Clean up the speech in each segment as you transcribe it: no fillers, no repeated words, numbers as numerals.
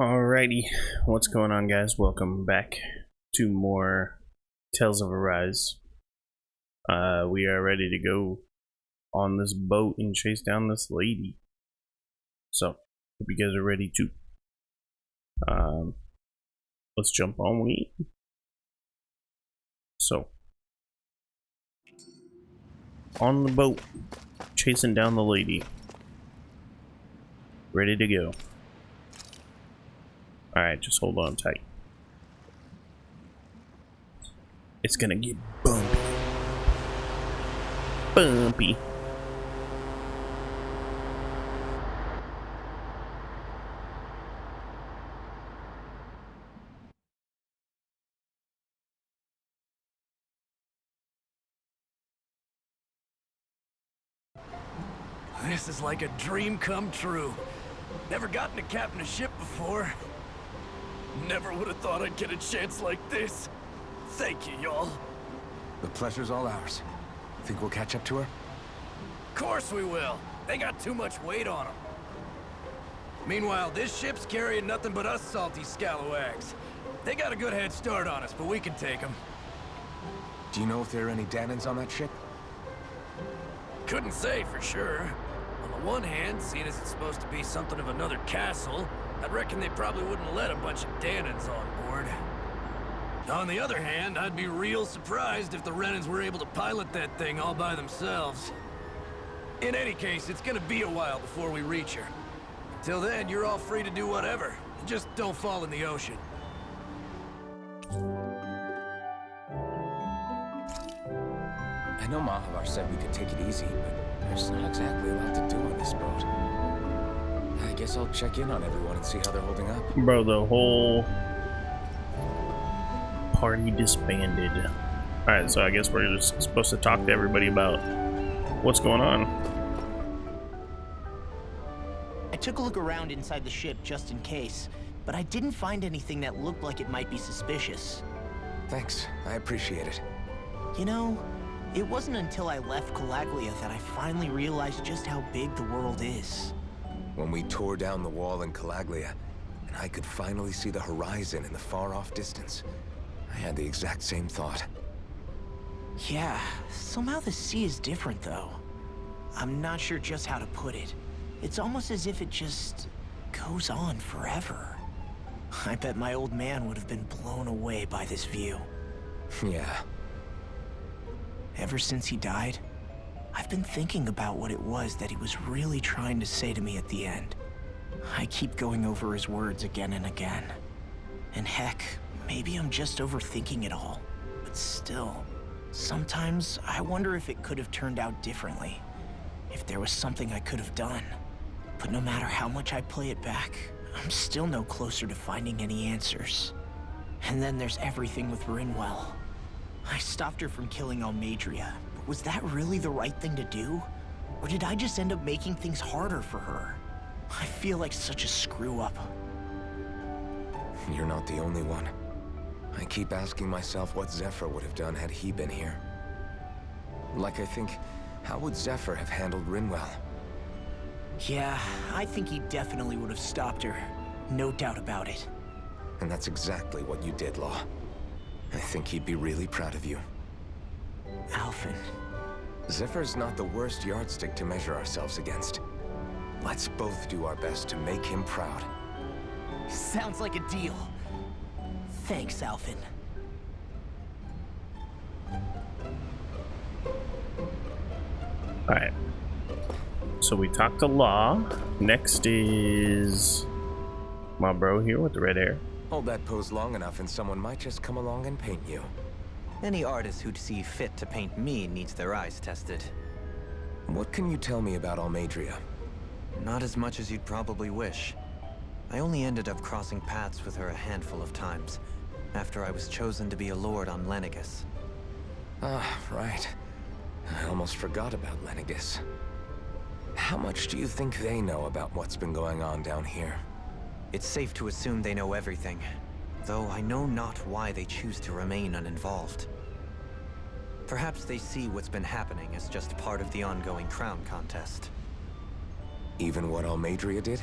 Alrighty, what's going on, guys? Welcome back to more Tales of Arise. We are ready to go on this boat and chase down this lady. So, hope you guys are ready too. Let's jump on we. So, on the boat, chasing down the lady. Ready to go. Alright, just hold on tight. It's gonna get bumpy. Bumpy. This is like a dream come true. Never gotten to captain a ship before. Never would have thought I'd get a chance like this. Thank you, y'all. The pleasure's all ours. Think we'll catch up to her? Of course we will. They got too much weight on them. Meanwhile, this ship's carrying nothing but us salty scalawags. They got a good head start on us, but we can take them. Do you know if there are any Danans on that ship? Couldn't say for sure. On the one hand, seeing as it's supposed to be something of another castle, I'd reckon they probably wouldn't let a bunch of Danans on board. On the other hand, I'd be real surprised if the Renans were able to pilot that thing all by themselves. In any case, it's gonna be a while before we reach her. Till then, you're all free to do whatever. Just don't fall in the ocean. I know Mahavar said we could take it easy, but there's not exactly a lot to do on this boat. I guess I'll check in on everyone and see how they're holding up. Bro, the whole party disbanded. Alright, so I guess we're just supposed to talk to everybody about what's going on. I took a look around inside the ship just in case, but I didn't find anything that looked like it might be suspicious. Thanks, I appreciate it. You know, it wasn't until I left Calaglia that I finally realized just how big the world is. When we tore down the wall in Calaglia, and I could finally see the horizon in the far-off distance, I had the exact same thought. Yeah, somehow the sea is different though. I'm not sure just how to put it. It's almost as if it just goes on forever. I bet my old man would have been blown away by this view. Yeah. Ever since he died, I've been thinking about what it was that he was really trying to say to me at the end. I keep going over his words again and again. And heck, maybe I'm just overthinking it all. But still, sometimes I wonder if it could have turned out differently. If there was something I could have done. But no matter how much I play it back, I'm still no closer to finding any answers. And then there's everything with Rinwell. I stopped her from killing Almadria, but was that really the right thing to do? Or did I just end up making things harder for her? I feel like such a screw-up. You're not the only one. I keep asking myself what Zephyr would have done had he been here. Like I think, how would Zephyr have handled Rinwell? Yeah, I think he definitely would have stopped her. No doubt about it. And that's exactly what you did, Law. I think he'd be really proud of you. Alphen. Zephyr's not the worst yardstick to measure ourselves against. Let's both do our best to make him proud. Sounds like a deal. Thanks, Alphen. Alright. So we talked to Law. Next is my bro here with the red hair. Hold that pose long enough and someone might just come along and paint you. Any artist who'd see fit to paint me needs their eyes tested. What can you tell me about Almadria? Not as much as you'd probably wish. I only ended up crossing paths with her a handful of times, after I was chosen to be a lord on Lenegis. Ah, right. I almost forgot about Lenegis. How much do you think they know about what's been going on down here? It's safe to assume they know everything, though I know not why they choose to remain uninvolved. Perhaps they see what's been happening as just part of the ongoing crown contest. Even what Almadria did?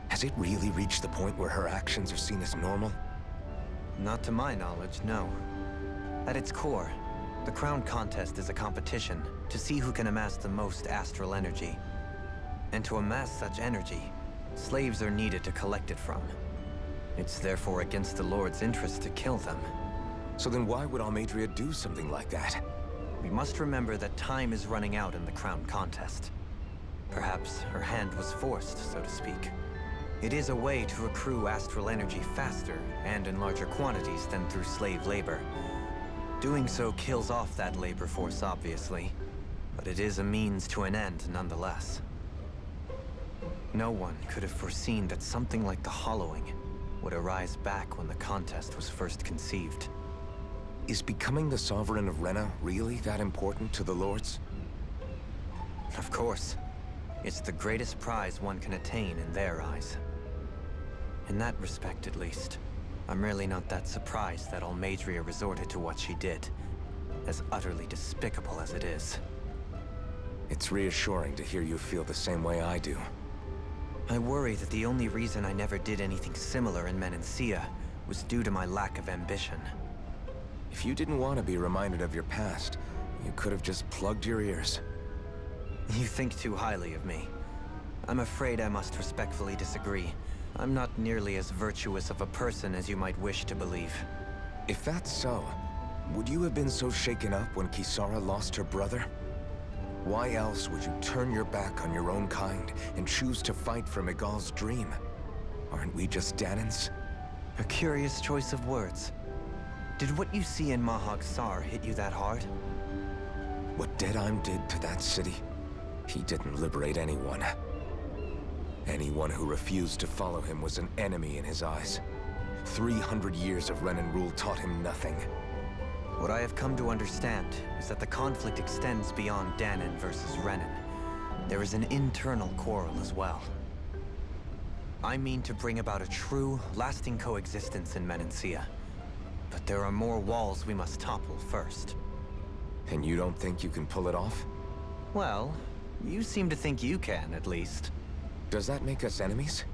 Has it really reached the point where her actions are seen as normal? Not to my knowledge, no. At its core, the Crown Contest is a competition to see who can amass the most astral energy. And to amass such energy, slaves are needed to collect it from. It's therefore against the Lord's interest to kill them. So then why would Almeidrea do something like that? We must remember that time is running out in the Crown Contest. Perhaps her hand was forced, so to speak. It is a way to accrue astral energy faster and in larger quantities than through slave labor. Doing so kills off that labor force, obviously, but it is a means to an end nonetheless. No one could have foreseen that something like the Hollowing would arise back when the contest was first conceived. Is becoming the Sovereign of Renna really that important to the Lords? Of course. It's the greatest prize one can attain in their eyes. In that respect, at least, I'm really not that surprised that Almeidrea resorted to what she did, as utterly despicable as it is. It's reassuring to hear you feel the same way I do. I worry that the only reason I never did anything similar in Menancia was due to my lack of ambition. If you didn't want to be reminded of your past, you could have just plugged your ears. You think too highly of me. I'm afraid I must respectfully disagree. I'm not nearly as virtuous of a person as you might wish to believe. If that's so, would you have been so shaken up when Kisara lost her brother? Why else would you turn your back on your own kind and choose to fight for Miguel's dream? Aren't we just Dahnans? A curious choice of words. Did what you see in Mahag Saar hit you that hard? What Deadheim did to that city, he didn't liberate anyone. Anyone who refused to follow him was an enemy in his eyes. 300 years of Renan rule taught him nothing. What I have come to understand is that the conflict extends beyond Dahnan versus Renan. There is an internal quarrel as well. I mean to bring about a true, lasting coexistence in Menancia. But there are more walls we must topple first. And you don't think you can pull it off? Well, you seem to think you can, at least. Does that make us enemies?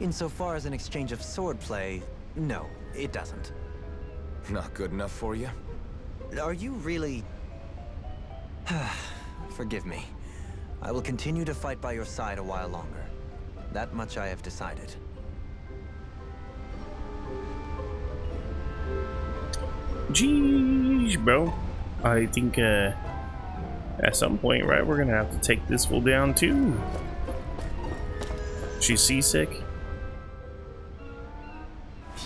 Insofar as an exchange of swordplay, no, it doesn't. Not good enough for you? Are you really... Forgive me. I will continue to fight by your side a while longer. That much I have decided. Jeez, bro. I think at some point, right, we're gonna have to take this fool down too. She's seasick.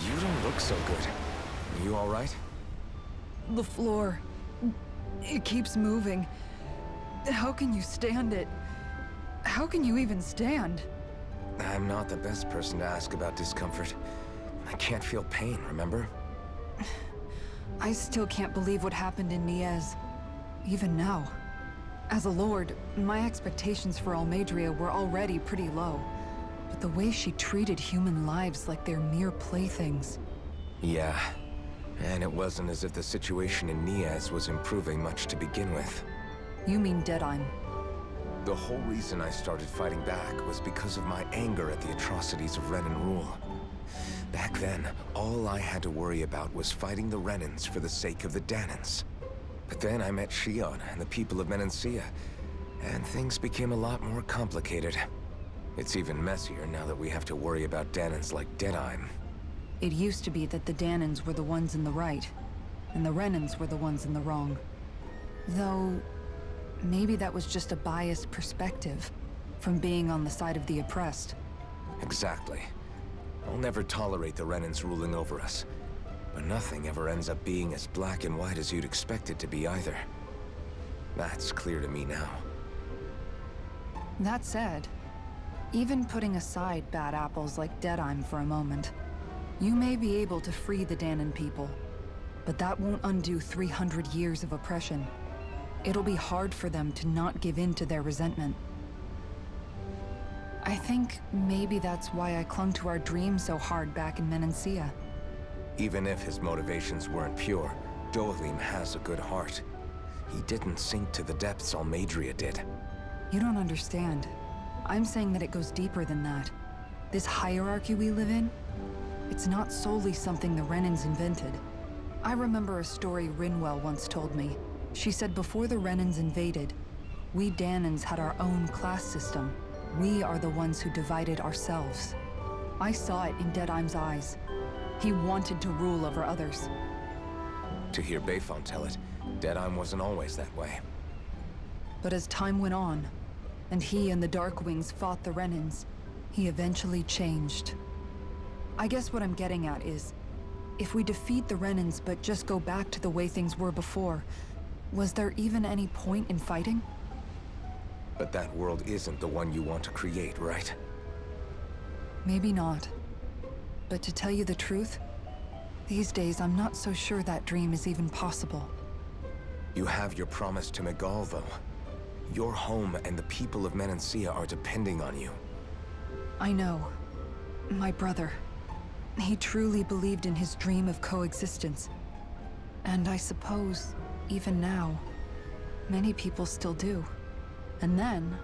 You don't look so good. Are you all right? The floor. It keeps moving. How can you stand it? How can you even stand? I'm not the best person to ask about discomfort. I can't feel pain, remember? I still can't believe what happened in Niez. Even now. As a lord, my expectations for Almeidrea were already pretty low. But the way she treated human lives like they're mere playthings. Yeah. And it wasn't as if the situation in Niez was improving much to begin with. You mean Deadheim. The whole reason I started fighting back was because of my anger at the atrocities of Renan rule. Back then, all I had to worry about was fighting the Renans for the sake of the Dahnans. But then I met Shion and the people of Menancia, and things became a lot more complicated. It's even messier now that we have to worry about Dahnans like Deadheim. It used to be that the Dahnans were the ones in the right, and the Renans were the ones in the wrong. Though, maybe that was just a biased perspective from being on the side of the oppressed. Exactly. I'll never tolerate the Renans ruling over us. But nothing ever ends up being as black and white as you'd expect it to be either. That's clear to me now. That said, even putting aside bad apples like Deadheim for a moment, you may be able to free the Dahnan people, but that won't undo 300 years of oppression. It'll be hard for them to not give in to their resentment. I think maybe that's why I clung to our dream so hard back in Menancia. Even if his motivations weren't pure, Dohalim has a good heart. He didn't sink to the depths Almeidrea did. You don't understand. I'm saying that it goes deeper than that. This hierarchy we live in, it's not solely something the Renans invented. I remember a story Rinwell once told me. She said before the Renans invaded, we Dahnans had our own class system. We are the ones who divided ourselves. I saw it in Deadheim's eyes. He wanted to rule over others. To hear Bayfon tell it, Deadheim wasn't always that way. But as time went on, and he and the Darkwings fought the Renans, he eventually changed. I guess what I'm getting at is, if we defeat the Renans but just go back to the way things were before, was there even any point in fighting? But that world isn't the one you want to create, right? Maybe not. But to tell you the truth, these days I'm not so sure that dream is even possible. You have your promise to Megal, though. Your home and the people of Menancia are depending on you. I know. My brother. He truly believed in his dream of coexistence. And I suppose, even now, many people still do. And then,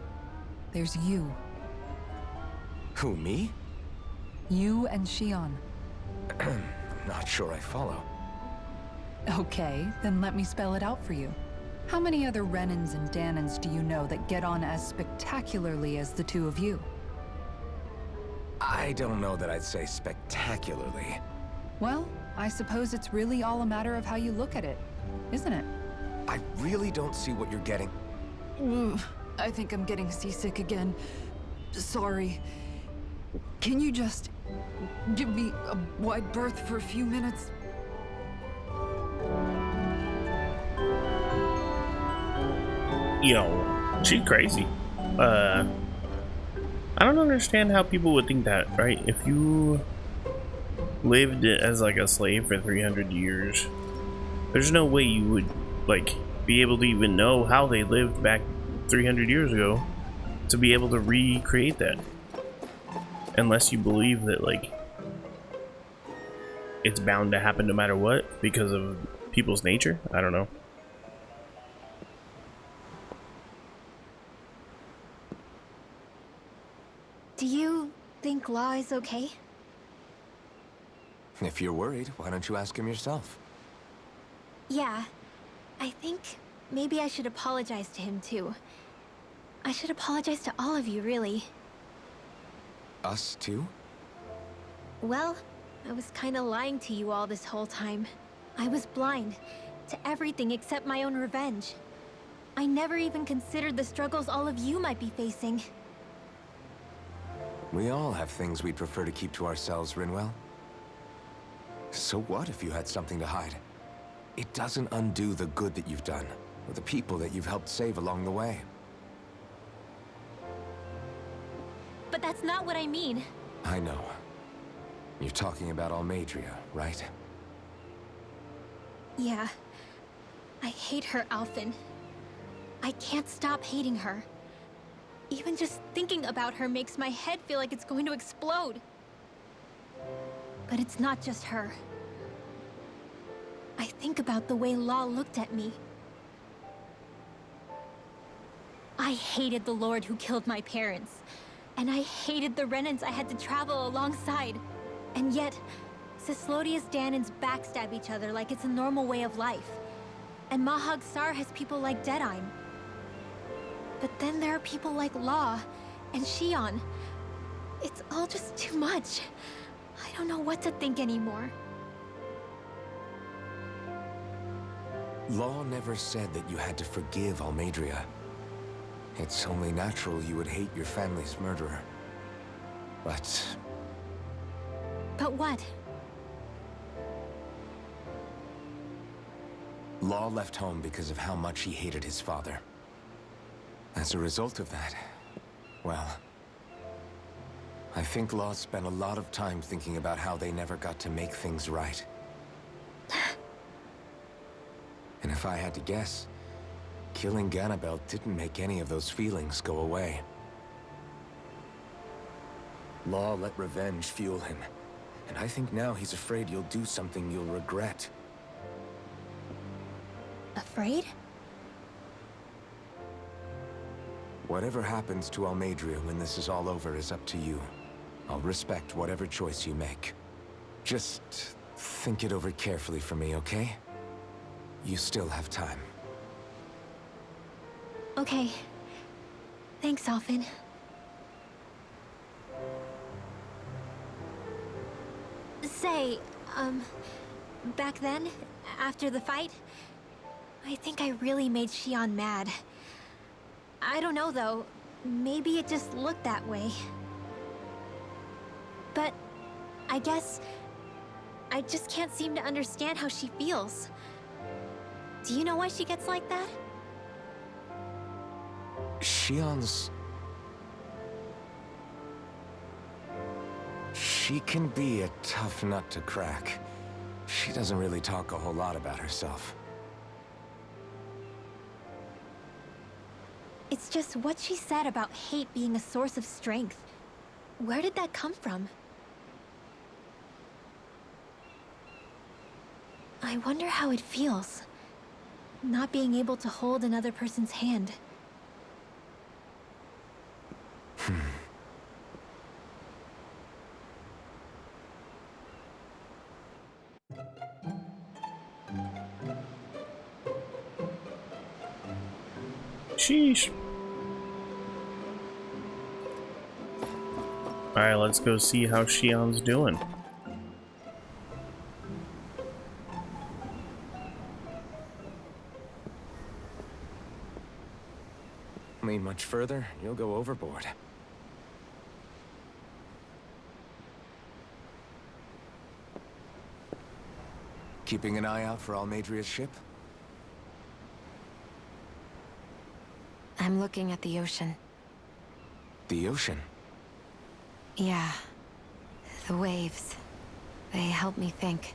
there's you. Who, me? You and Shion. Not sure I follow. Okay, then let me spell it out for you. How many other Renans and Dahnans do you know that get on as spectacularly as the two of you? I don't know that I'd say spectacularly. Well, I suppose it's really all a matter of how you look at it, isn't it? I really don't see what you're getting. I think I'm getting seasick again. Sorry. Can you just give me a wide berth for a few minutes? Yo, she's crazy. I don't understand how people would think that, right? If you lived as like a slave for 300 years, there's no way you would like be able to even know how they lived back 300 years ago to be able to recreate that. Unless you believe that like it's bound to happen no matter what because of people's nature. I don't know. Do you think Law is okay? If you're worried, why don't you ask him yourself? Yeah. I think maybe I should apologize to him too. I should apologize to all of you, really. Us too? Well, I was kinda lying to you all this whole time. I was blind to everything except my own revenge. I never even considered the struggles all of you might be facing. We all have things we'd prefer to keep to ourselves, Rinwell. So what if you had something to hide? It doesn't undo the good that you've done, or the people that you've helped save along the way. But that's not what I mean. I know. You're talking about Almeidrea, right? Yeah. I hate her, Alphen. I can't stop hating her. Even just thinking about her makes my head feel like it's going to explode. But it's not just her. I think about the way Law looked at me. I hated the Lord who killed my parents. And I hated the Renans I had to travel alongside. And yet, Cyslodia's Dahnans backstab each other like it's a normal way of life. And Mahag Saar has people like Deadheim. But then there are people like Law and Shion. It's all just too much. I don't know what to think anymore. Law never said that you had to forgive Almeidrea. It's only natural you would hate your family's murderer. But what? Law left home because of how much he hated his father. As a result of that, well, I think Law spent a lot of time thinking about how they never got to make things right. And if I had to guess, killing Ganabel didn't make any of those feelings go away. Law let revenge fuel him, and I think now he's afraid you'll do something you'll regret. Afraid? Whatever happens to Almeidrea when this is all over is up to you. I'll respect whatever choice you make. Just think it over carefully for me, okay? You still have time. Okay. Thanks, Alphen. Say, back then, after the fight, I think I really made Xion mad. I don't know, though. Maybe it just looked that way. But I guess I just can't seem to understand how she feels. Do you know why she gets like that? Xion's... She can be a tough nut to crack. She doesn't really talk a whole lot about herself. It's just what she said about hate being a source of strength. Where did that come from? I wonder how it feels, not being able to hold another person's hand. Sheesh. Alright, let's go see how Xion's doing. Lean much further, you'll go overboard. Keeping an eye out for Almadria's ship? I'm looking at the ocean. The ocean? Yeah. The waves. They help me think.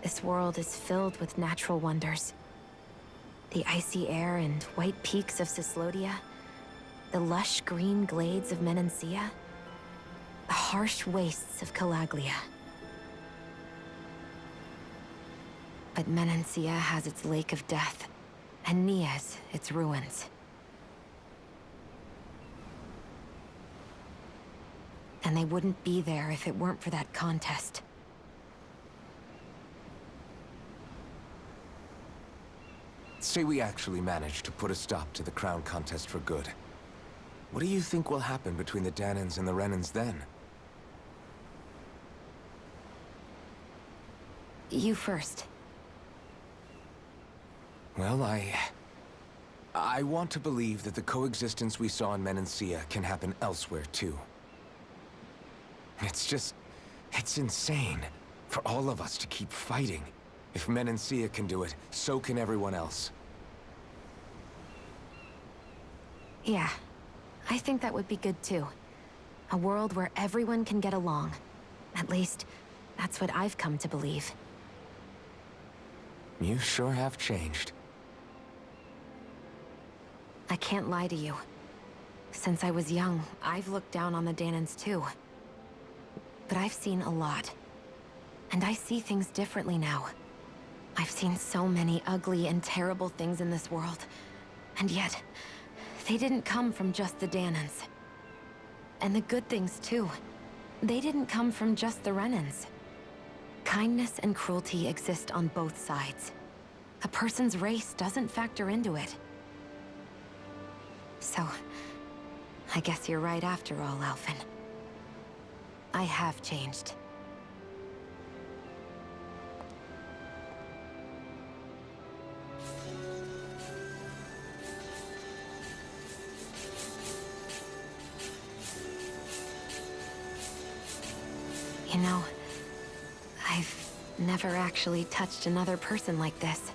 This world is filled with natural wonders. The icy air and white peaks of Cyslodia. The lush green glades of Menancia. The harsh wastes of Calaglia. But Menancia has its Lake of Death, and Nias its ruins. And they wouldn't be there if it weren't for that contest. Say we actually managed to put a stop to the crown contest for good. What do you think will happen between the Dahnans and the Renans then? You first. Well, I want to believe that the coexistence we saw in Menancia can happen elsewhere, too. It's insane for all of us to keep fighting. If Menancia can do it, so can everyone else. Yeah, I think that would be good too. A world where everyone can get along. At least, that's what I've come to believe. You sure have changed. I can't lie to you. Since I was young, I've looked down on the Dahnans too. But I've seen a lot. And I see things differently now. I've seen so many ugly and terrible things in this world. And yet, they didn't come from just the Dahnans. And the good things too. They didn't come from just the Renans. Kindness and cruelty exist on both sides. A person's race doesn't factor into it. So, I guess you're right after all, Alphen. I have changed. You know, I've never actually touched another person like this.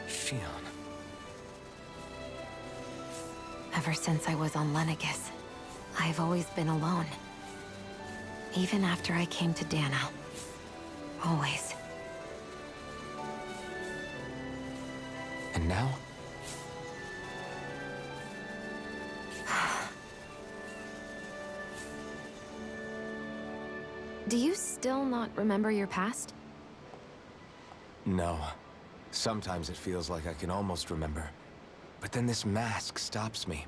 Xion. Ever since I was on Lenegis, I've always been alone. Even after I came to Dahna. Always. And now? Do you still not remember your past? No. Sometimes it feels like I can almost remember. But then this mask stops me.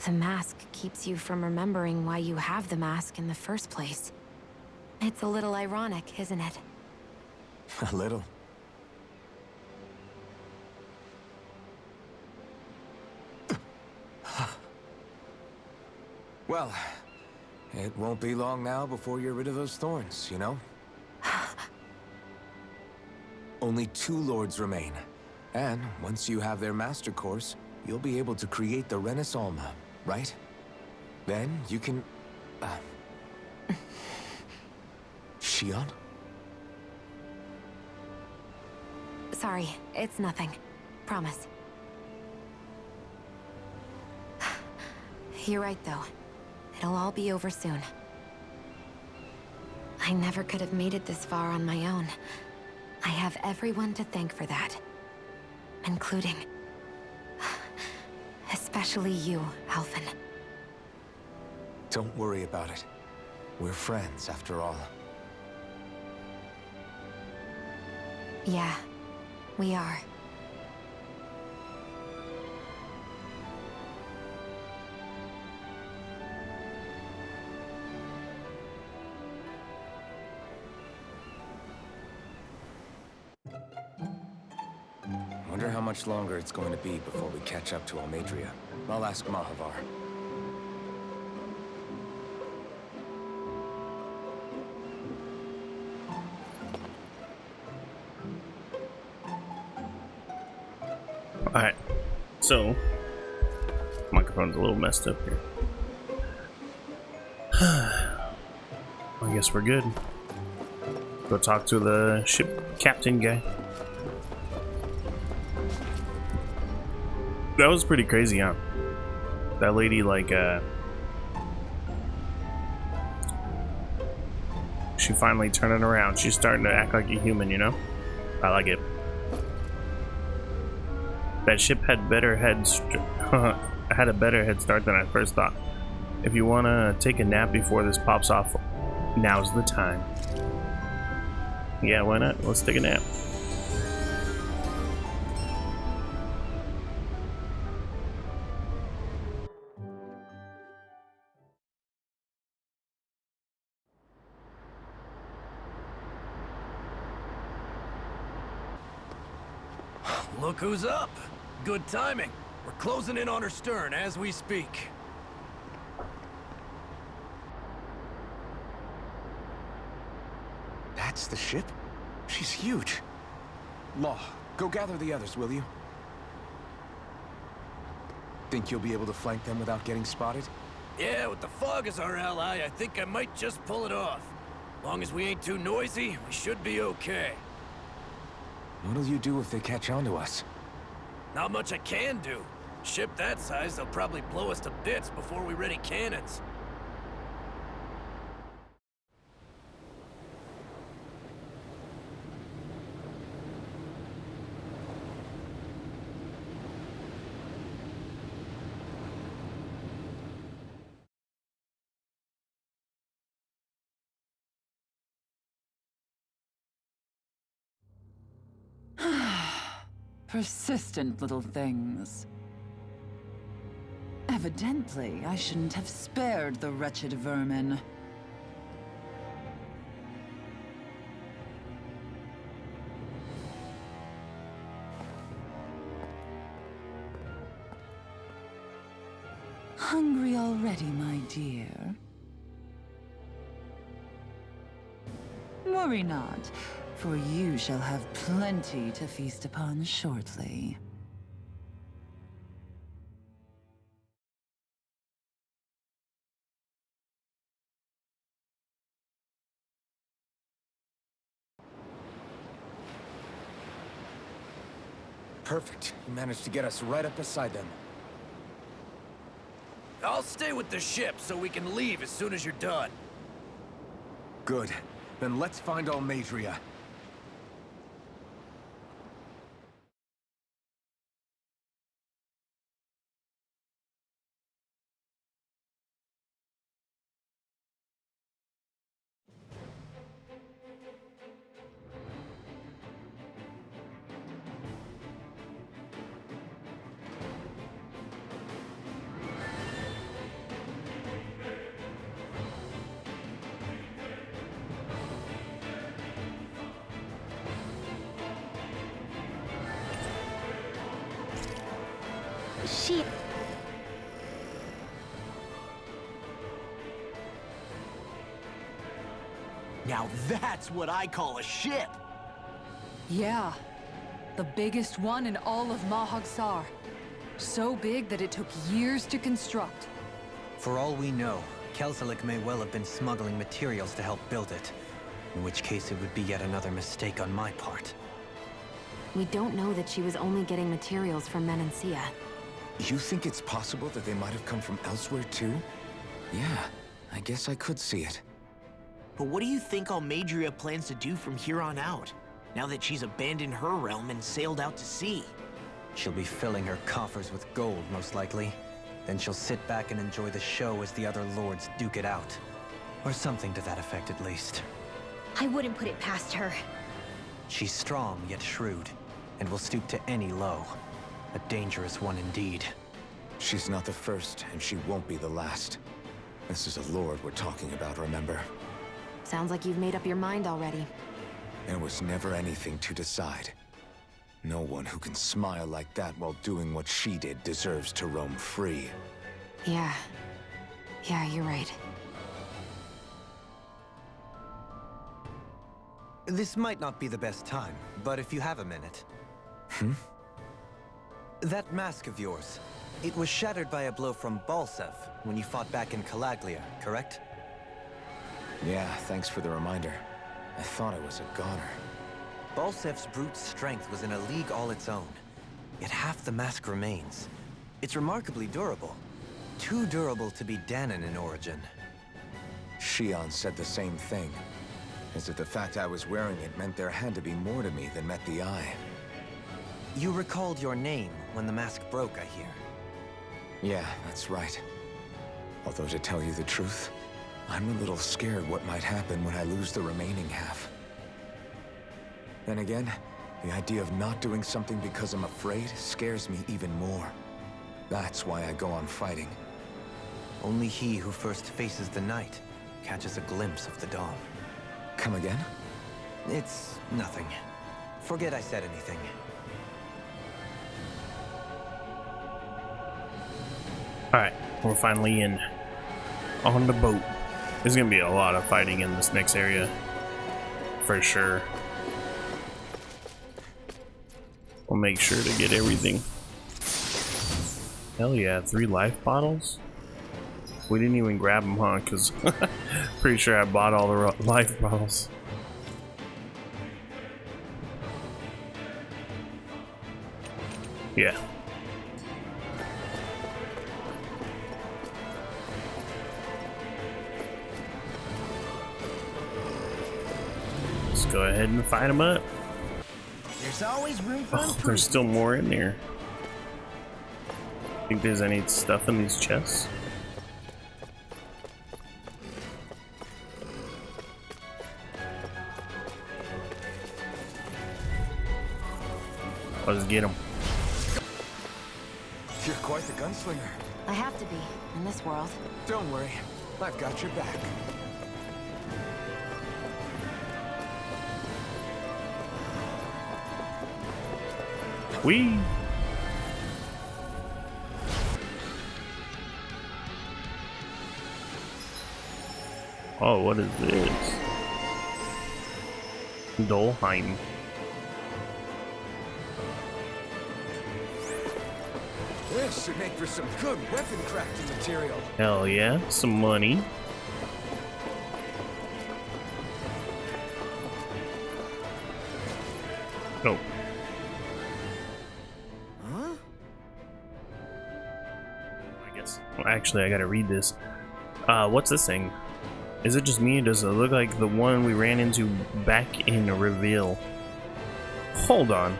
The mask keeps you from remembering why you have the mask in the first place. It's a little ironic, isn't it? A little. Well, it won't be long now before you're rid of those thorns, you know? Only 2 lords remain. And once you have their master course, you'll be able to create the Renis Alma, right? Then you can... Shionne? Sorry, it's nothing. Promise. You're right, though. It'll all be over soon. I never could have made it this far on my own. I have everyone to thank for that. Including... especially you, Alphen. Don't worry about it. We're friends, after all. Yeah, we are. Wonder how much longer it's going to be before we catch up to Almeidrea. I'll ask Mahavar. Alright, so microphone's a little messed up here. I guess we're good. Go talk to the ship captain guy. That was pretty crazy, huh? That lady, like, she finally turning around. She's starting to act like a human, you know? I like it. That ship had had a better head start than I first thought. If you want to take a nap before this pops off, now's the time. Yeah, why not? Let's take a nap. Look who's up. Good timing. We're closing in on her stern as we speak. That's the ship? She's huge. Law, go gather the others, will you? Think you'll be able to flank them without getting spotted? Yeah, with the fog as our ally, I think I might just pull it off. Long as we ain't too noisy, we should be okay. What'll you do if they catch on to us? Not much I can do. Ship that size, they'll probably blow us to bits before we ready cannons. Persistent little things. Evidently, I shouldn't have spared the wretched vermin. Hungry already, my dear? Worry not, for you shall have plenty to feast upon shortly. Perfect. You managed to get us right up beside them. I'll stay with the ship so we can leave as soon as you're done. Good. Then let's find Almeidrea. She... Now that's what I call a ship! Yeah. The biggest one in all of Mahag Saar. So big that it took years to construct. For all we know, Kelzelik may well have been smuggling materials to help build it. In which case it would be yet another mistake on my part. We don't know that she was only getting materials from Menancia. You think it's possible that they might have come from elsewhere too? Yeah, I guess I could see it. But what do you think Almadria plans to do from here on out, now that she's abandoned her realm and sailed out to sea? She'll be filling her coffers with gold, most likely. Then she'll sit back and enjoy the show as the other lords duke it out. Or something to that effect, at least. I wouldn't put it past her. She's strong, yet shrewd, and will stoop to any low. A dangerous one indeed. She's not the first, and she won't be the last. This is a lord we're talking about, remember? Sounds like you've made up your mind already. There was never anything to decide. No one who can smile like that while doing what she did deserves to roam free. Yeah. Yeah, you're right. This might not be the best time, but if you have a minute. That mask of yours, it was shattered by a blow from Balsev when you fought back in Calaglia, correct? Yeah, thanks for the reminder. I thought it was a goner. Balsev's brute strength was in a league all its own. Yet half the mask remains. It's remarkably durable. Too durable to be Dahnan in origin. Shion said the same thing. As if the fact I was wearing it meant there had to be more to me than met the eye. You recalled your name when the mask broke, I hear. Yeah, that's right. Although to tell you the truth, I'm a little scared what might happen when I lose the remaining half. Then again, the idea of not doing something because I'm afraid scares me even more. That's why I go on fighting. Only he who first faces the night catches a glimpse of the dawn. Come again? It's nothing. Forget I said anything. Alright, we're finally in. On the boat. There's gonna be a lot of fighting in this next area. For sure. We'll make sure to get everything. Hell yeah, 3 life bottles? We didn't even grab them, huh? Because pretty sure I bought all the life bottles. Yeah. Let's go ahead and fight them up. There's always room for Oh, there's still more in there. Think there's any stuff in these chests? Let's get them. You're quite the gunslinger. I have to be, in this world. Don't worry, I've got your back. Whee! Oh, what is this? Dolheim. This should make for some good weapon crafting material. Hell yeah, some money. Oh. Huh? I guess. Well, actually, I gotta read this. What's this thing? Is it just me, or does it look like the one we ran into back in Reveal? Hold on.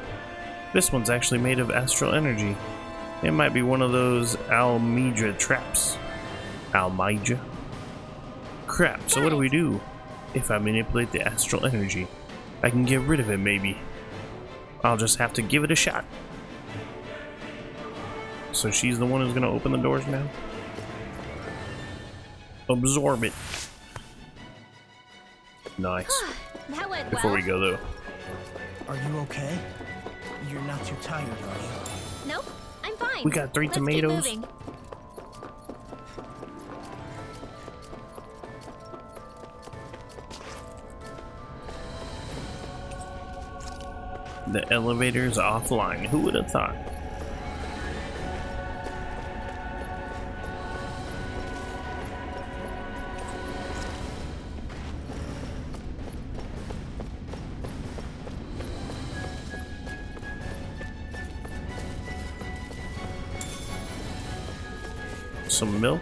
This one's actually made of astral energy. It might be one of those Almadria traps. Almadria? Crap, so what do we do? If I manipulate the astral energy, I can get rid of it, maybe. I'll just have to give it a shot. So she's the one who's gonna open the doors now? Absorb it. Nice. That went Before well. we go though. Are you okay? You're not too tired, are you? Nope, I'm fine. We got 3 Let's tomatoes. Keep moving. The elevator's offline. Who would have thought? Some milk.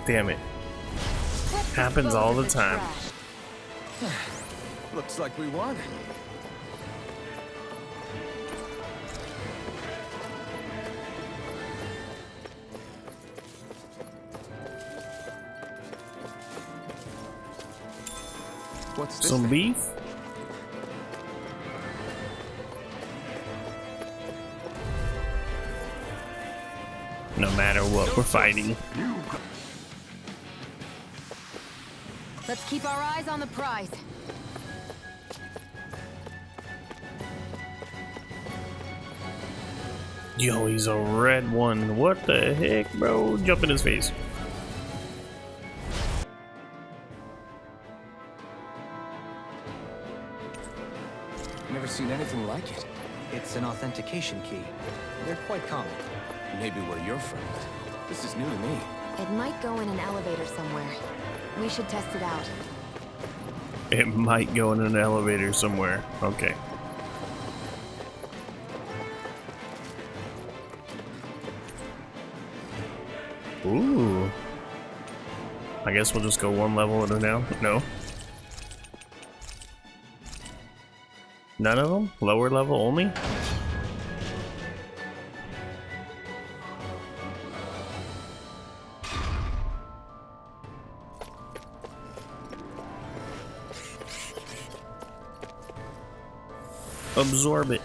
Damn it. Happens all the time. Looks like we won. What's this Some thing? beef? No matter what, we're fighting. Let's keep our eyes on the prize. Yo, he's a red one. What the heck, bro? Jump in his face. Never seen anything like it. It's an authentication key. They're quite common. Maybe where you're from. This is new to me. It might go in an elevator somewhere. We should test it out. It might go in an elevator somewhere. Okay. Ooh. I guess we'll just go one level at a now. No. None of them? Lower level only? Absorb it.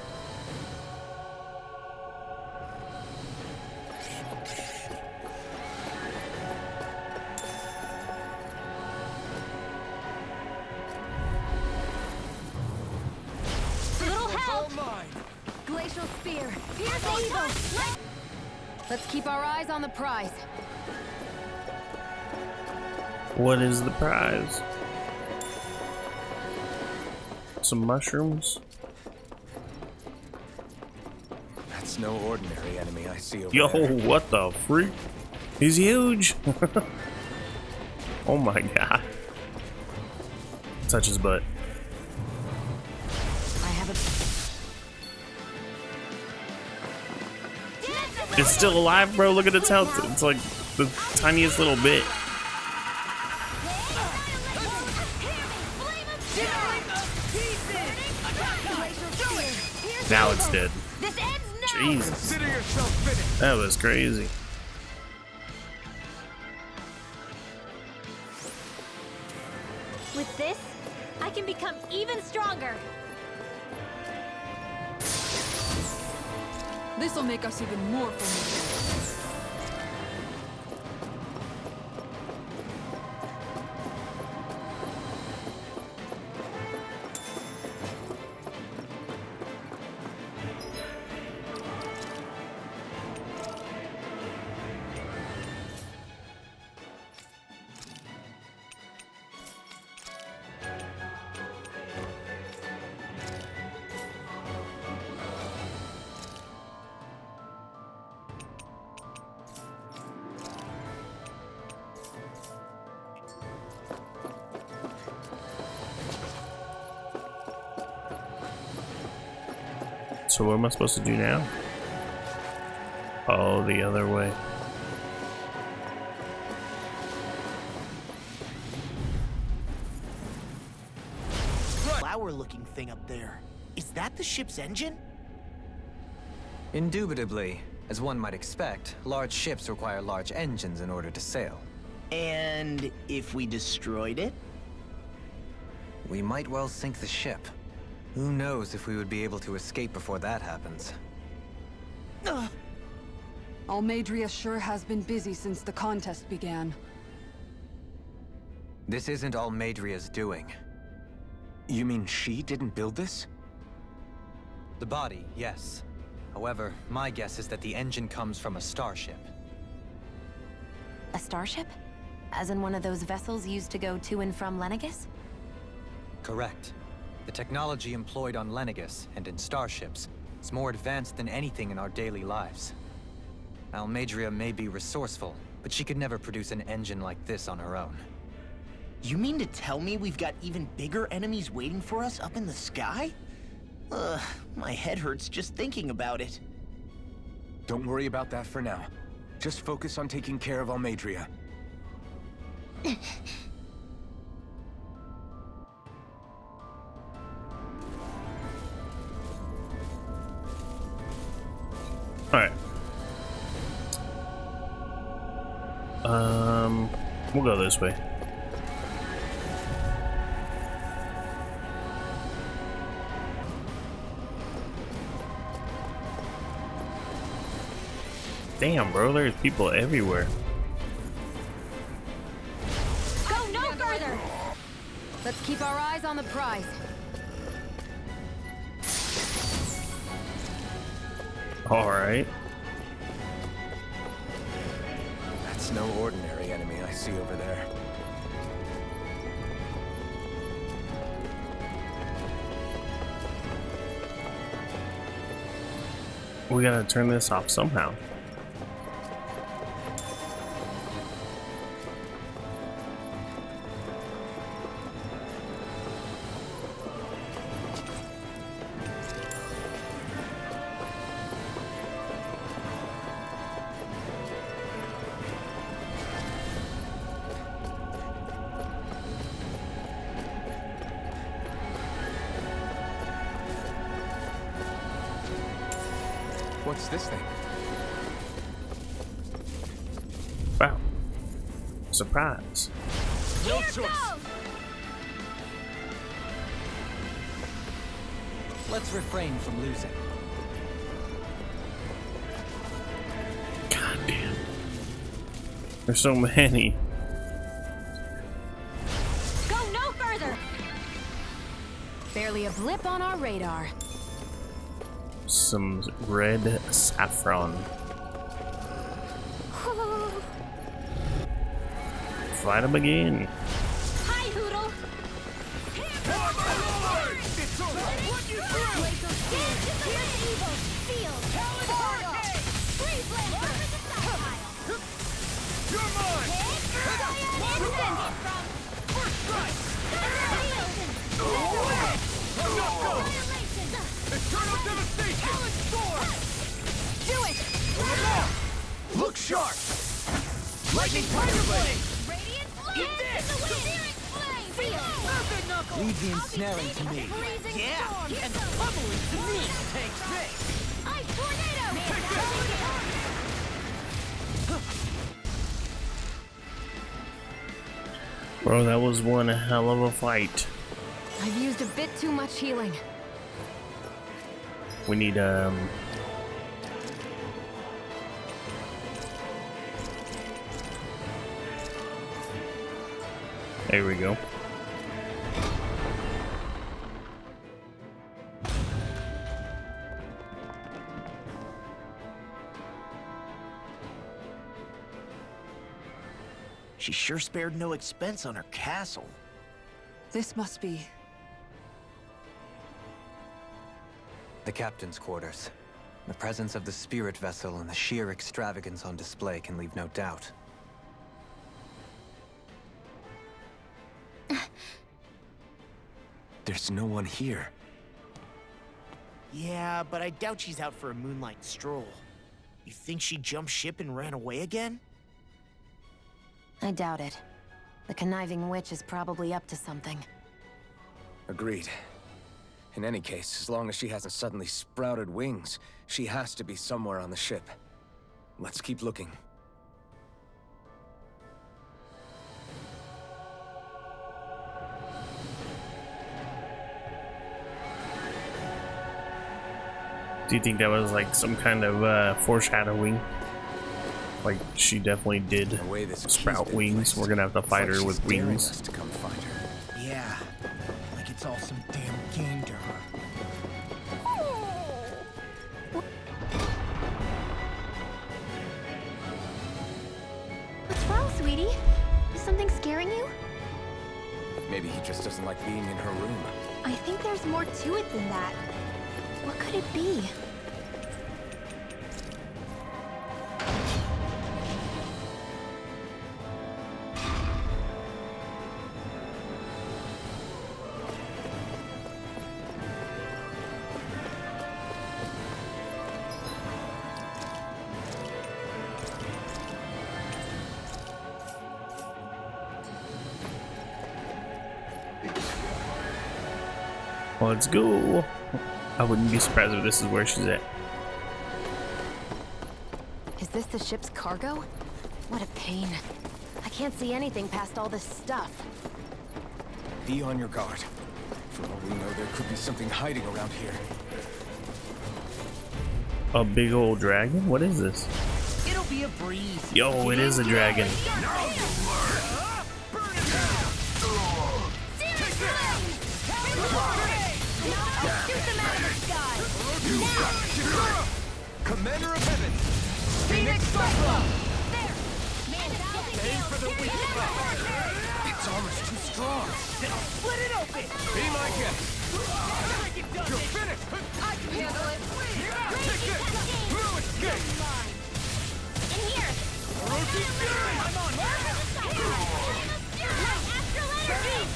Little help! Glacial spear. Pierce evil! Let's keep our eyes on the prize. What is the prize? Some mushrooms? That's no ordinary enemy I see over Yo, there. what the freak? He's huge! Oh my god. Touch his butt. I have a... It's still alive, bro. Look at its health. It's like the tiniest little bit. Now it's dead. This ends now! Jesus. Consider yourself finished. That was crazy. With this, I can become even stronger. This'll make us even more formidable. So what am I supposed to do now? Oh, the other way. Flower-looking thing up there. Is that the ship's engine? Indubitably. As one might expect, large ships require large engines in order to sail. And if we destroyed it? We might well sink the ship. Who knows if we would be able to escape before that happens. Almadria sure has been busy since the contest began. This isn't all Madria's doing. You mean she didn't build this? The body, yes. However, my guess is that the engine comes from a starship. A starship? As in one of those vessels used to go to and from Lenegis? Correct. The technology employed on Lenegis and in starships is more advanced than anything in our daily lives. Almadria may be resourceful, but she could never produce an engine like this on her own. You mean to tell me we've got even bigger enemies waiting for us up in the sky? Ugh, my head hurts just thinking about it. Don't worry about that for now. Just focus on taking care of Almadria. Alright. We'll go this way. Damn, bro, there's people everywhere. Go no further! Let's keep our eyes on the prize. Alright. That's no ordinary enemy I see over there. We gotta turn this off somehow. What's this thing? Wow. Surprise. No choice. Let's refrain from losing. God damn. There's so many. Go no further! Barely a blip on our radar. Some red saffron. Fight him again. Hi, Hoodle. Look sharp! Lightning Tiger Blade! Eat this! Leave the ensnaring to me. Yeah, and the pummeling to me! Take this! Ice tornado! Bro, that was one hell of a fight. I've used a bit too much healing. We need there we go. She sure spared no expense on her castle. This must be... The captain's quarters. The presence of the spirit vessel and the sheer extravagance on display can leave no doubt. There's no one here. Yeah, but I doubt she's out for a moonlight stroll. You think she jumped ship and ran away again? I doubt it. The conniving witch is probably up to something. Agreed. In any case, as long as she hasn't suddenly sprouted wings, she has to be somewhere on the ship. Let's keep looking. Do you think that was like some kind of foreshadowing Like, she definitely did The way this sprout key's been wings. placed, We're gonna have to it's fight like her she's with daring wings. us to come fight her. Yeah, like it's all some damn game to her. What's wrong, sweetie? Is something scaring you? Maybe he just doesn't like being in her room. I think there's more to it than that. What could it be? Let's go. I wouldn't be surprised if this is where she's at. Is this the ship's cargo? What a pain. I can't see anything past all this stuff. Be on your guard. For all we know, there could be something hiding around here. A big old dragon? What is this? It'll be a breeze. Yo, it is a dragon. Commander of Heaven! Phoenix Cyclone! Aim for the weak spot! Its armor's too strong! Split it open! Be my guest! You're finished! I can handle it. Take this! Through escape! In here! Rosie Fury! I'm on. Astral energy!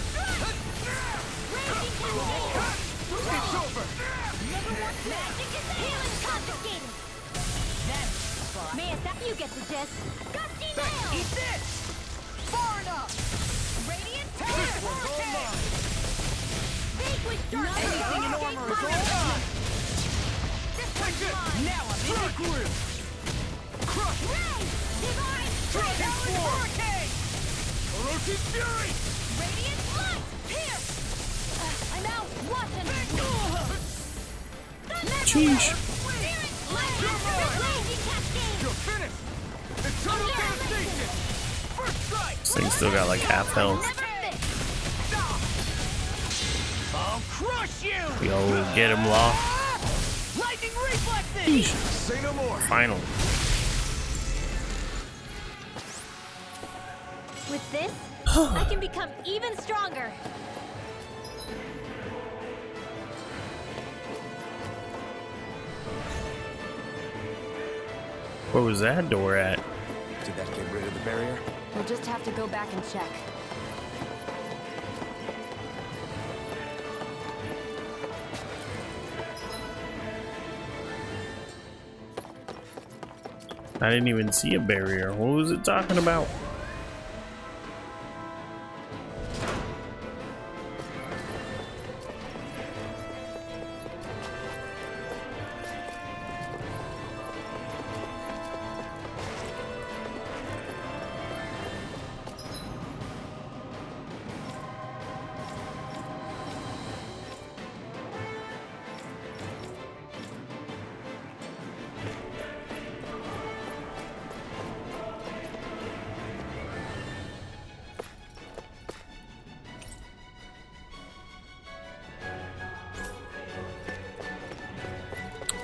It's over! Magic is healing confiscated! Man, that you get the gist. Gusty nail! Eat this! Far enough! Radiant This one's all mine! Vanquish dark! Anything in armor is all mine! Take this! Now I'm in the groove! Crush! Ray! Divine Dragon strength! Form! Hurricane! Rosie Fury! Radiant light! Here! I'm out! Watch and Sheesh. You're finished! Eternal devastation! First strike! This thing still got like half health. I'll crush you! Yo, get him, Law. Lightning reflexes! Sheesh. Say no more! Finally. With this, I can become even stronger. Where was that door at? Did that get rid of the barrier? We'll just have to go back and check. I didn't even see a barrier. What was it talking about?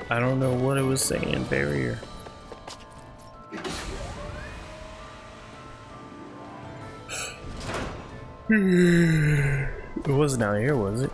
I don't know what it was saying. Barrier. It wasn't out here, was it?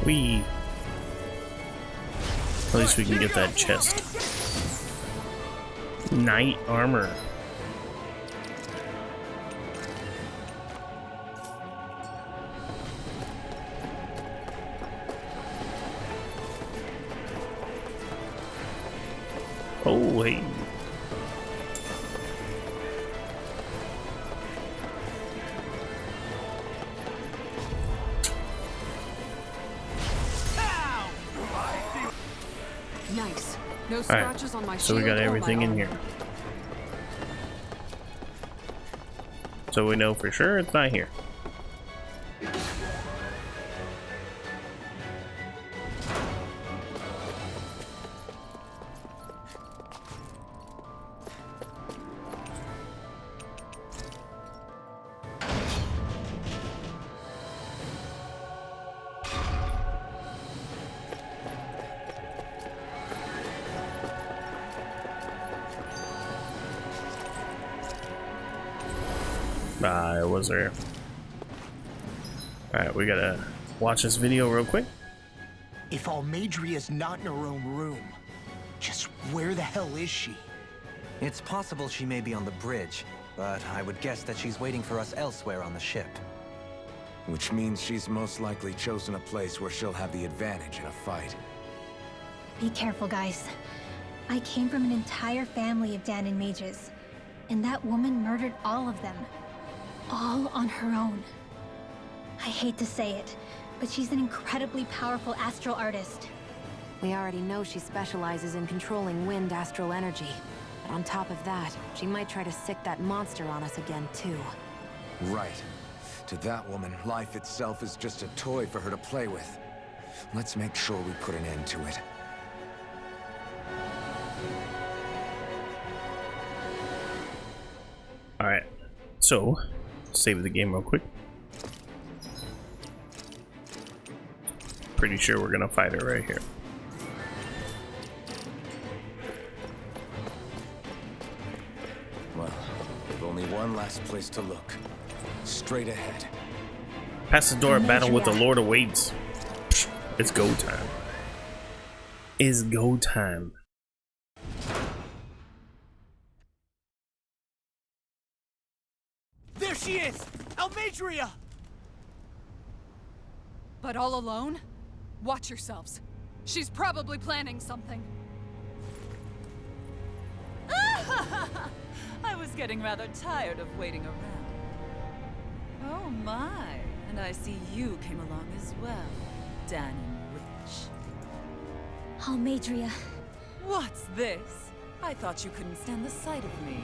We. At least we can get that chest. Knight armor. Oh, hey. Nice. No scratches on my So we shield got or my everything in armor. here. So we know for sure it's not here. It was there. Alright, we gotta watch this video real quick. If Almeidria's not in her own room, just where the hell is she? It's possible she may be on the bridge, but I would guess that she's waiting for us elsewhere on the ship. Which means she's most likely chosen a place where she'll have the advantage in a fight. Be careful, guys. I came from an entire family of Danon mages, and that woman murdered all of them. All on her own. I hate to say it, but she's an incredibly powerful astral artist. We already know she specializes in controlling wind astral energy. But on top of that, she might try to sick that monster on us again, too. Right. To that woman, life itself is just a toy for her to play with. Let's make sure we put an end to it. Alright, so save the game real quick. Pretty sure we're gonna fight her right here. Well, we've only one last place to look. Straight ahead. Passadora battle with the Lord awaits. It's go time. It's go time. There she is! Almeidria! But all alone? Watch yourselves. She's probably planning something. I was getting rather tired of waiting around. Oh my, and I see you came along as well, Danon Witch. Almeidria. What's this? I thought you couldn't stand the sight of me.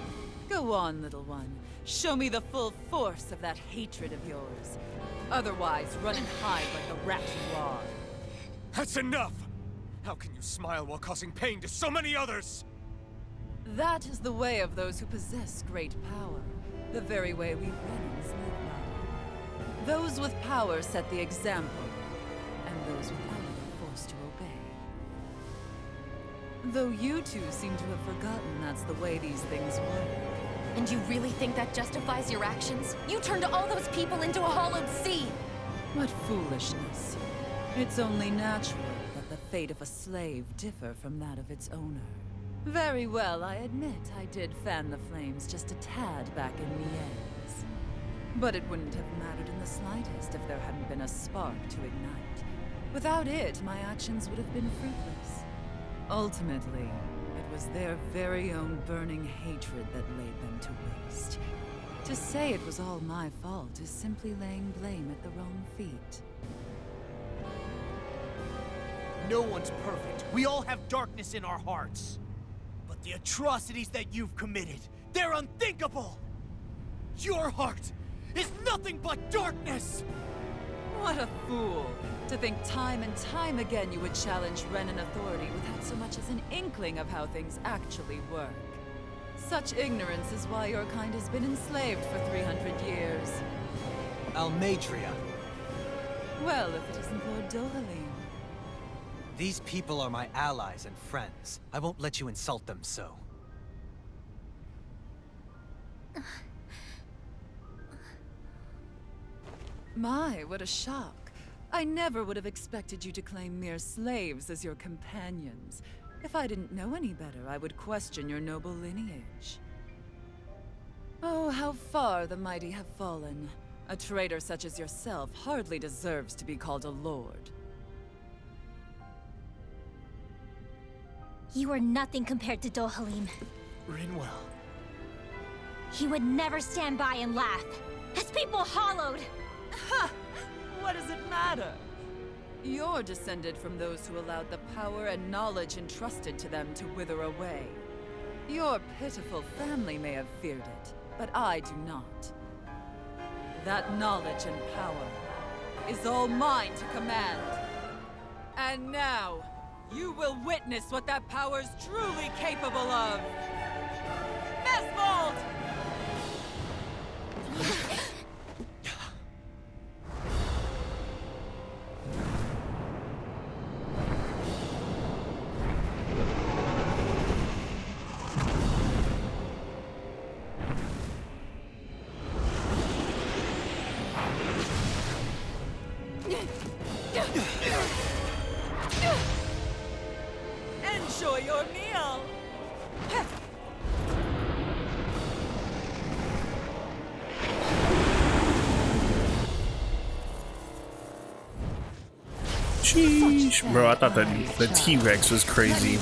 Go on, little one. Show me the full force of that hatred of yours. Otherwise, run and hide like the rat you are. That's enough! How can you smile while causing pain to so many others? That is the way of those who possess great power. The very way we Renans live by. Those with power set the example, and those without are forced to obey. Though you two seem to have forgotten that's the way these things work. And you really think that justifies your actions? You turned all those people into a hollowed sea! What foolishness. It's only natural that the fate of a slave differ from that of its owner. Very well, I admit I did fan the flames just a tad back in Mies. But it wouldn't have mattered in the slightest if there hadn't been a spark to ignite. Without it, my actions would have been fruitless. Ultimately, it was their very own burning hatred that laid them to waste. To say it was all my fault is simply laying blame at the wrong feet. No one's perfect. We all have darkness in our hearts. But the atrocities that you've committed, they're unthinkable! Your heart is nothing but darkness! What a fool! To think time and time again you would challenge Renan authority without so much as an inkling of how things actually work. Such ignorance is why your kind has been enslaved for 300 years. Almeidria, Well, if it isn't Lord Dohalim. these people are my allies and friends. I won't let you insult them so. My, what a shock. I never would have expected you to claim mere slaves as your companions. If I didn't know any better, I would question your noble lineage. Oh, how far the mighty have fallen. A traitor such as yourself hardly deserves to be called a lord. You are nothing compared to Dohalim. Rinwell. He would never stand by and laugh. His people hollowed! Ha! What does it matter? You're descended from those who allowed the power and knowledge entrusted to them to wither away. Your pitiful family may have feared it, but I do not. That knowledge and power is all mine to command. And now, you will witness what that power's truly capable of. Mesvold! Enjoy your meal! Sheesh. Bro, I thought the T-Rex was crazy.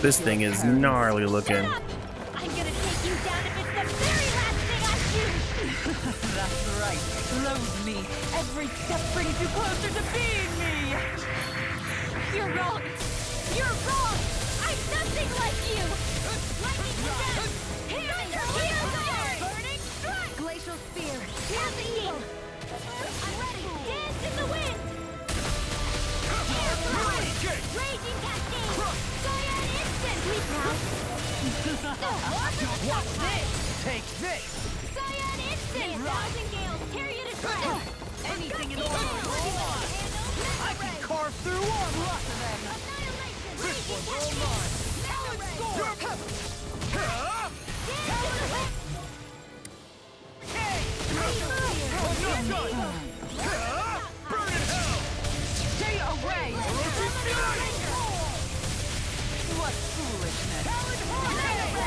This thing is gnarly looking. Stop! I'm gonna take you down if it's the very last thing I shoot! That's right. Loathe me. Every step brings you closer to being me. You're wrong! You're wrong! I'm nothing like you! Lightning to death! Here is your fire! Burning strike! Glacial spear! Cascade! I'm ready! Dance in the wind! Air blast! Raging cascade! Cyan instant! Sweep now! Watch this! Take this! Cyan instant! Thousand gales! Tear you to shreds! Anything in order! Hold on! I can carve through one! Lots of them! Annihilation! This Raging one's all cascade! mine! Metal ray! Burn in hell! Stay away! What foolishness! Too much to handle?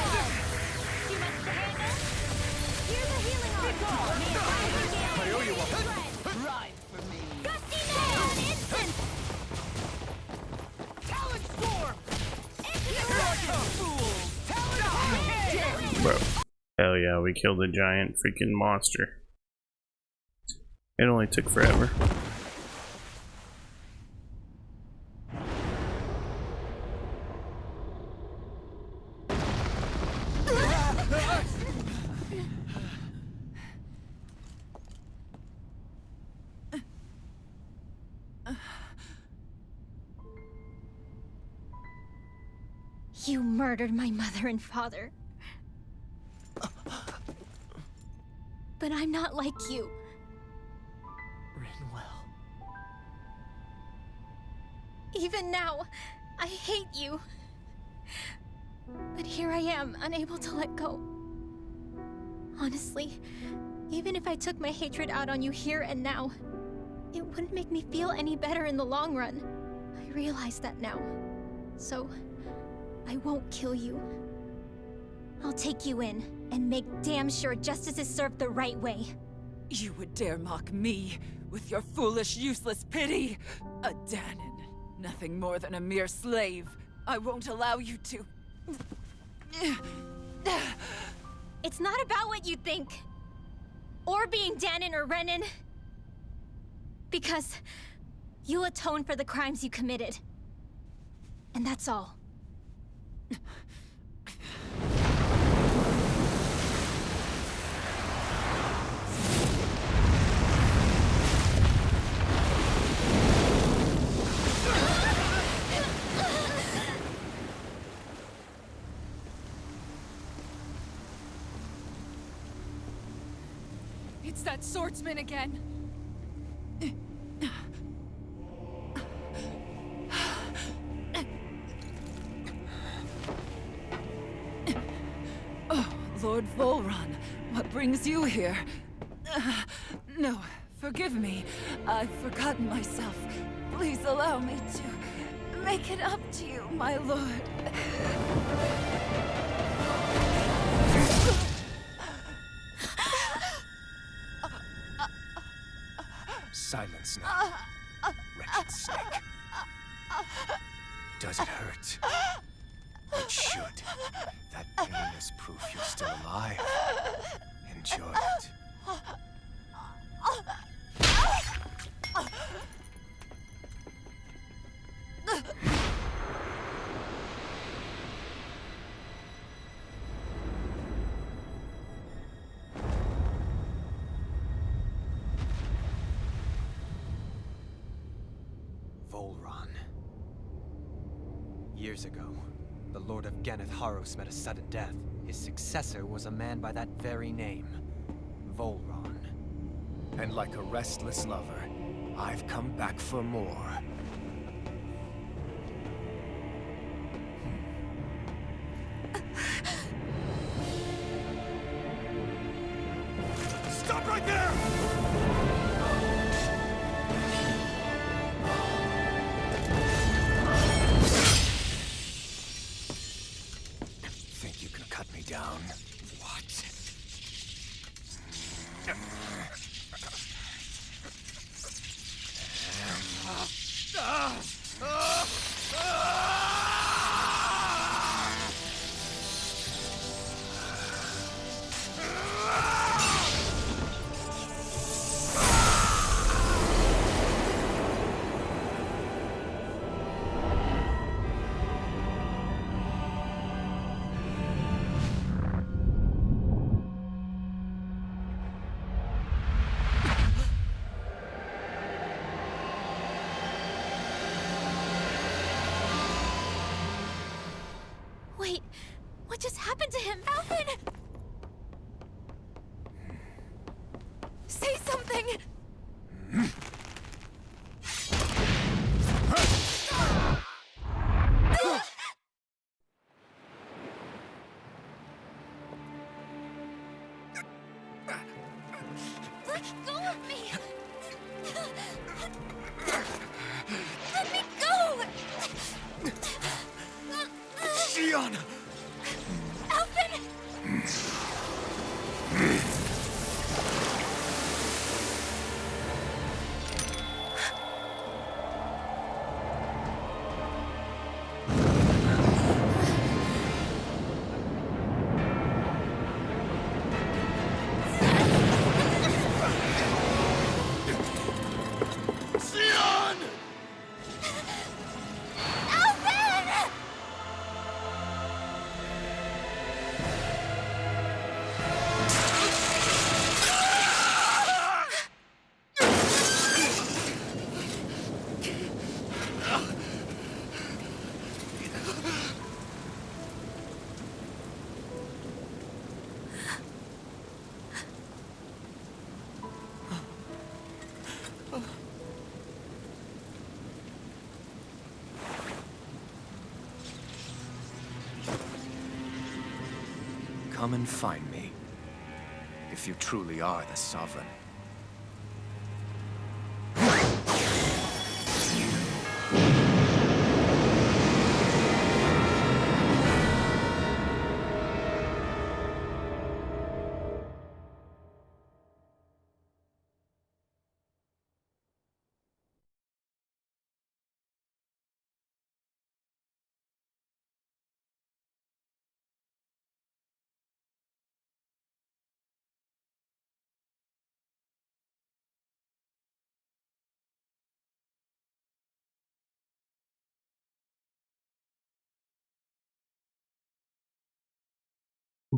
Here's a healing arm! I owe you one! Ride for me! Gusty nail! Instant! Talon storm! Bro. Hell yeah, we killed a giant freaking monster. It only took forever. You murdered my mother and father. But I'm not like you. Rinwell. Even now, I hate you. But here I am, unable to let go. Honestly, even if I took my hatred out on you here and now, it wouldn't make me feel any better in the long run. I realize that now. So, I won't kill you. I'll take you in and make damn sure justice is served the right way. You would dare mock me with your foolish, useless pity? A Dahnan, nothing more than a mere slave. I won't allow you to... It's not about what you think. Or being Dahnan or Renan. Because you'll atone for the crimes you committed. And that's all. It's that swordsman again. Oh, Lord Volron, what brings you here? No, forgive me. I've forgotten myself. Please allow me to make it up to you, my lord. Silence now, wretched snake. Does it hurt? That pain is proof you're still alive. Enjoy it. Volron. Years ago, the Lord of Ganath Haros met a sudden death. His successor was a man by that very name, Volron. And like a restless lover, I've come back for more. Stop right there! Think you can cut me down? What? Wait, what just happened to him? Alvin! Say something! Let go of me! Let me go! Shionne! Alvin! Shionne! Alvin! Come and find me, if you truly are the Sovereign.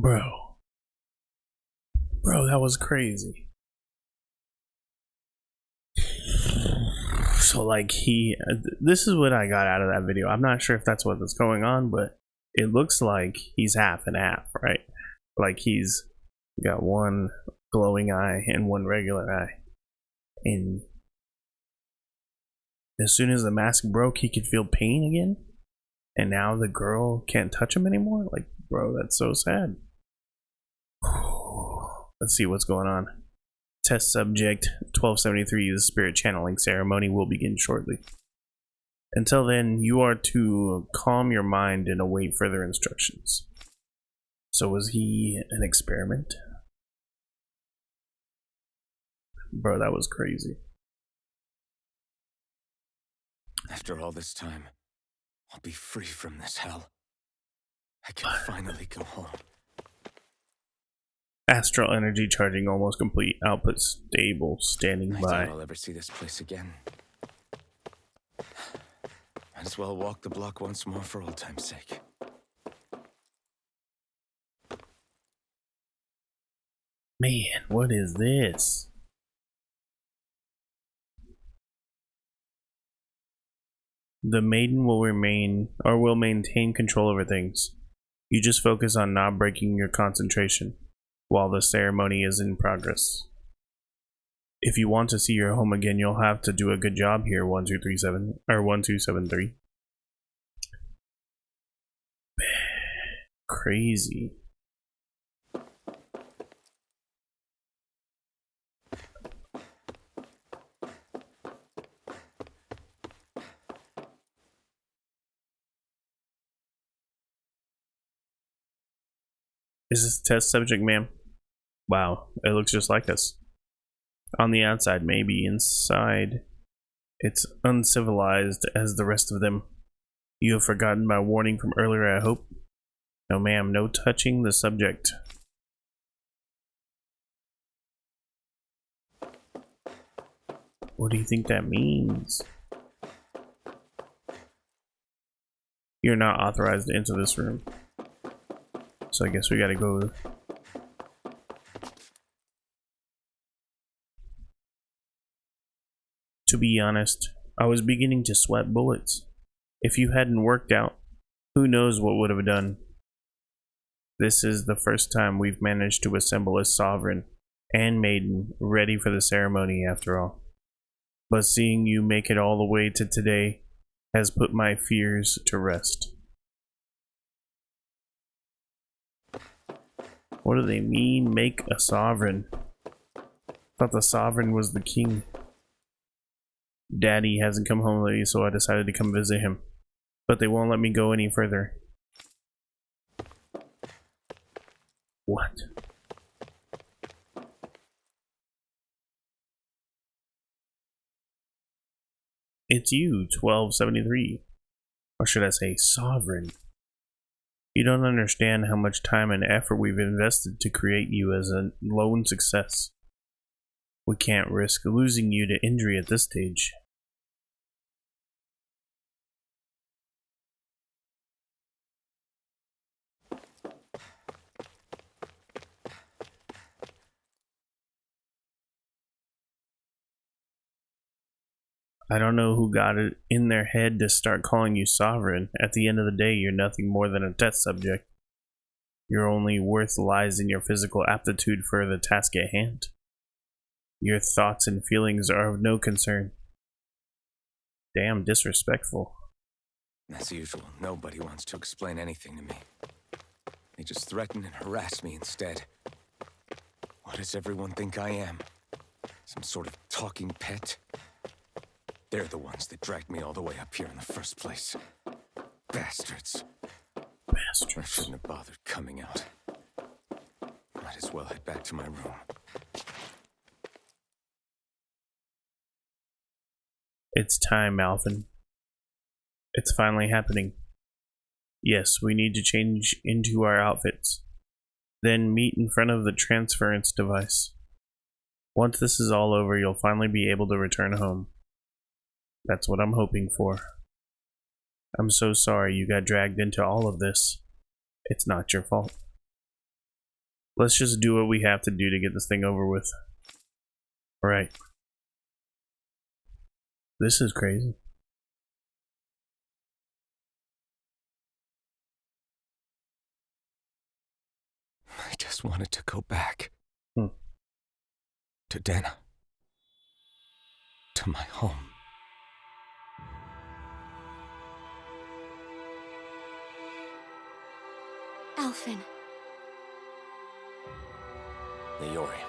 Bro, that was crazy. So like this is what I got out of that video. I'm not sure if that's what is going on, but it looks like he's half and half, right? Like he's got one glowing eye and one regular eye, and as soon as the mask broke, he could feel pain again, and now the girl can't touch him anymore. Like, bro, that's so sad. Let's see what's going on. Test subject 1273, the spirit channeling ceremony will begin shortly. Until then, you are to calm your mind and await further instructions. So was he an experiment? Bro, that was crazy. After all this time, I'll be free from this hell. I can finally go home. Astral energy charging almost complete. Output stable. Standing I by. doubt I'll ever see this place again. Might as well walk the block once more for old time's sake. Man, what is this? The maiden will maintain control over things. You just focus on not breaking your concentration while the ceremony is in progress. If you want to see your home again, you'll have to do a good job here, 1237 or 1273. Crazy. Is this a test subject, ma'am? Wow, it looks just like us. On the outside, maybe. Inside, it's uncivilized as the rest of them. You have forgotten my warning from earlier, I hope? No, ma'am, no touching the subject. What do you think that means? You're not authorized to enter this room. So I guess we gotta go. To be honest, I was beginning to sweat bullets. If you hadn't worked out, who knows what would have done. This is the first time we've managed to assemble a sovereign and maiden ready for the ceremony after all. But seeing you make it all the way to today has put my fears to rest. What do they mean, make a sovereign? Thought the sovereign was the king. Daddy hasn't come home lately, so I decided to come visit him. But they won't let me go any further. What? It's you, 1273. Or should I say, sovereign. You don't understand how much time and effort we've invested to create you as a lone success. We can't risk losing you to injury at this stage. I don't know who got it in their head to start calling you sovereign. At the end of the day, you're nothing more than a test subject. Your only worth lies in your physical aptitude for the task at hand. Your thoughts and feelings are of no concern. Damn disrespectful. As usual, nobody wants to explain anything to me. They just threaten and harass me instead. What does everyone think I am? Some sort of talking pet? They're the ones that dragged me all the way up here in the first place. Bastards. Bastards. I shouldn't have bothered coming out. Might as well head back to my room. It's time, Alvin. It's finally happening. Yes, we need to change into our outfits. Then meet in front of the transference device. Once this is all over, you'll finally be able to return home. That's what I'm hoping for. I'm so sorry you got dragged into all of this. It's not your fault. Let's just do what we have to do to get this thing over with. Alright. This is crazy. I just wanted to go back. To Dana. To my home. Alphen. Leori.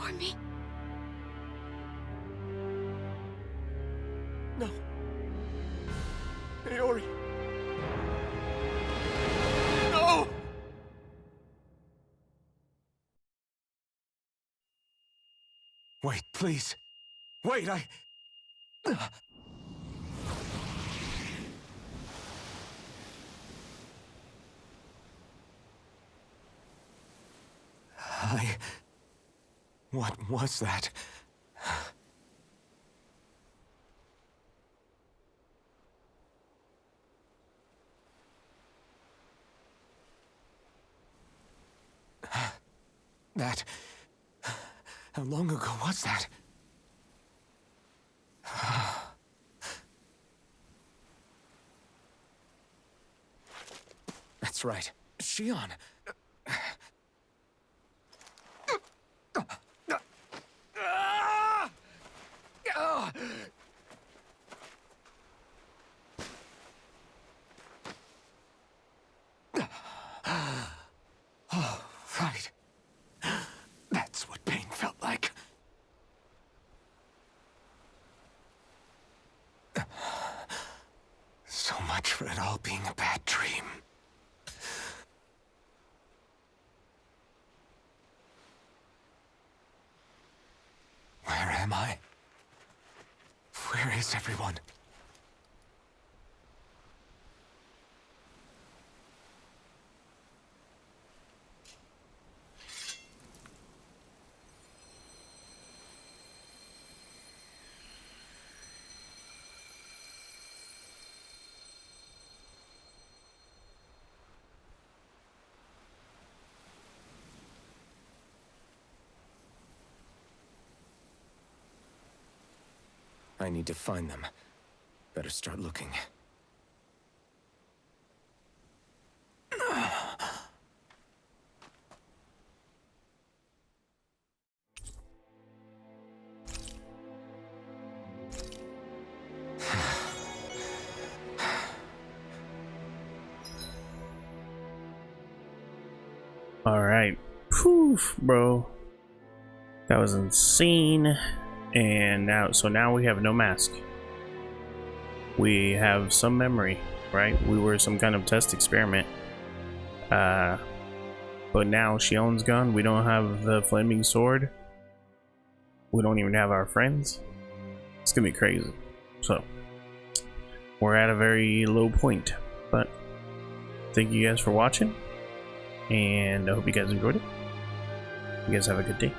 for me? No. Iori. No! Wait, please. Wait, What was that? How long ago was that? That's right. Shion. Oh, right. That's what pain felt like. So much for it all being a bad dream. Where am I? Where is everyone? I need to find them. Better start looking. Alright. Poof, bro. That was insane. And now we have no mask. We have some memory, right? We were some kind of test experiment. But now Shion's gone. We don't have the flaming sword. We don't even have our friends. It's gonna be crazy. So we're at a very low point. But thank you guys for watching. And I hope you guys enjoyed it. You guys have a good day.